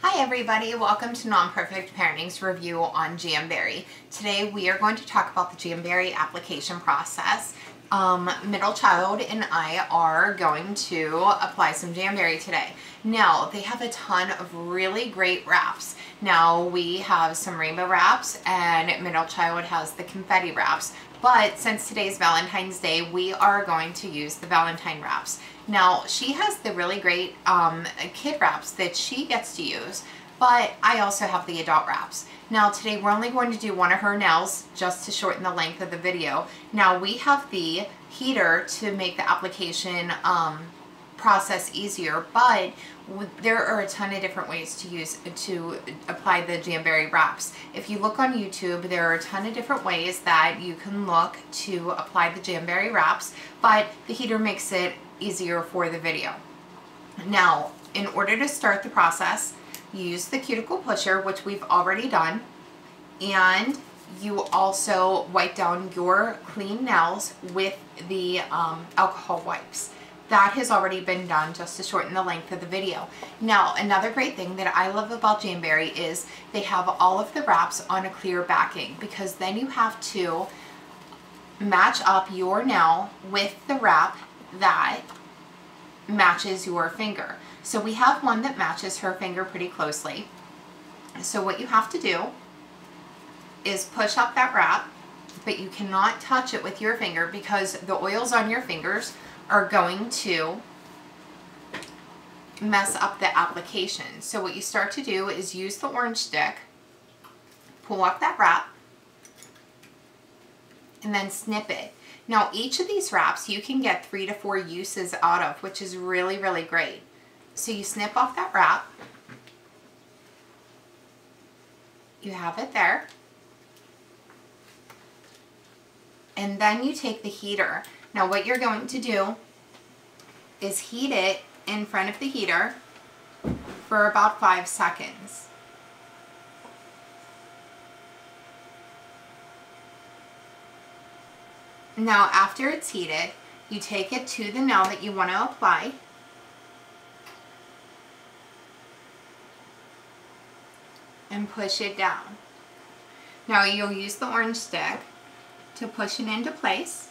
Hi everybody, welcome to Nonperfect Parenting's review on Jamberry. Today we are going to talk about the Jamberry application process. Middle child and I are going to apply some Jamberry today. Now, they have a ton of really great wraps. Now, we have some rainbow wraps and middle child has the confetti wraps. But since today's Valentine's Day, we are going to use the Valentine wraps. Now, she has the really great kid wraps that she gets to use, but I also have the adult wraps. Now, today we're only going to do one of her nails just to shorten the length of the video. Now, we have the heater to make the application process easier, but there are a ton of different ways to apply the Jamberry wraps. If you look on YouTube, there are a ton of different ways that you can look to apply the Jamberry wraps, but the heater makes it easier for the video. Now, in order to start the process, use the cuticle pusher, which we've already done, and you also wipe down your clean nails with the alcohol wipes. That has already been done just to shorten the length of the video. Now, another great thing that I love about Jamberry is they have all of the wraps on a clear backing, because then you have to match up your nail with the wrap that matches your finger. So we have one that matches her finger pretty closely. So what you have to do is push up that wrap, but you cannot touch it with your finger because the oils on your fingers are going to mess up the application. So what you start to do is use the orange stick, pull up that wrap, and then snip it. Now, each of these wraps you can get 3 to 4 uses out of, which is really, really great. So you snip off that wrap. You have it there. And then you take the heater. Now, what you're going to do is heat it in front of the heater for about 5 seconds. Now, after it's heated, you take it to the nail that you want to apply. And push it down. Now, you'll use the orange stick to push it into place.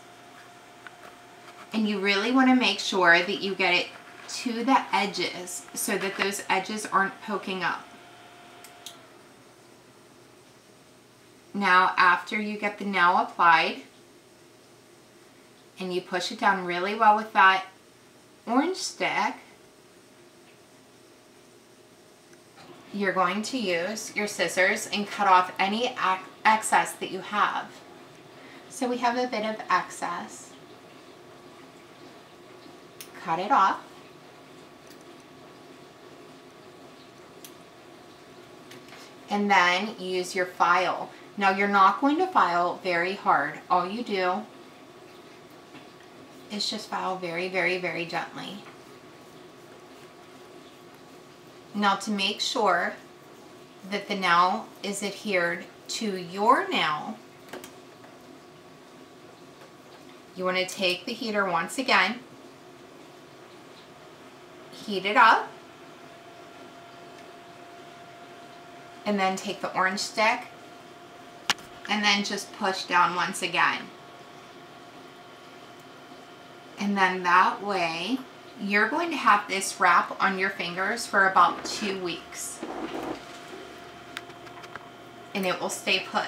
And you really want to make sure that you get it to the edges so that those edges aren't poking up. Now, after you get the nail applied, and you push it down really well with that orange stick, you're going to use your scissors and cut off any excess that you have. So we have a bit of excess. Cut it off. And then use your file. Now, you're not going to file very hard. All you do is just file very, very, very gently. Now, to make sure that the nail is adhered to your nail, you want to take the heater once again, heat it up, and then take the orange stick and then just push down once again. And then that way, you're going to have this wrap on your fingers for about 2 weeks. And it will stay put.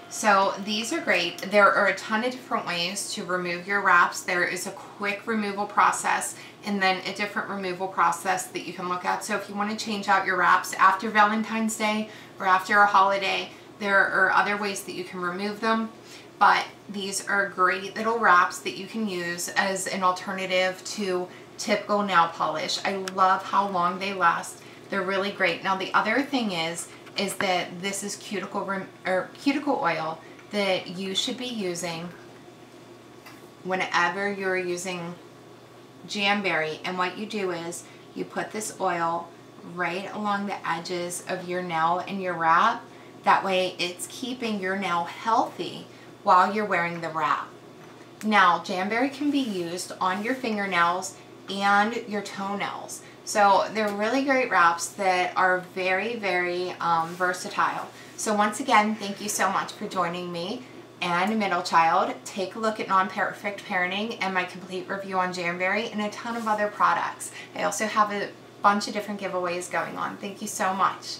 So these are great. There are a ton of different ways to remove your wraps. There is a quick removal process and then a different removal process that you can look at. So if you want to change out your wraps after Valentine's Day or after a holiday, there are other ways that you can remove them. But these are great little wraps that you can use as an alternative to typical nail polish. I love how long they last. They're really great. Now, the other thing is that this is cuticle oil that you should be using whenever you're using Jamberry. And what you do is you put this oil right along the edges of your nail and your wrap. That way it's keeping your nail healthy while you're wearing the wrap. Now, Jamberry can be used on your fingernails and your toenails. So they're really great wraps that are very, very versatile. So once again, thank you so much for joining me and middle child. Take a look at Non-Perfect Parenting and my complete review on Jamberry and a ton of other products. I also have a bunch of different giveaways going on. Thank you so much.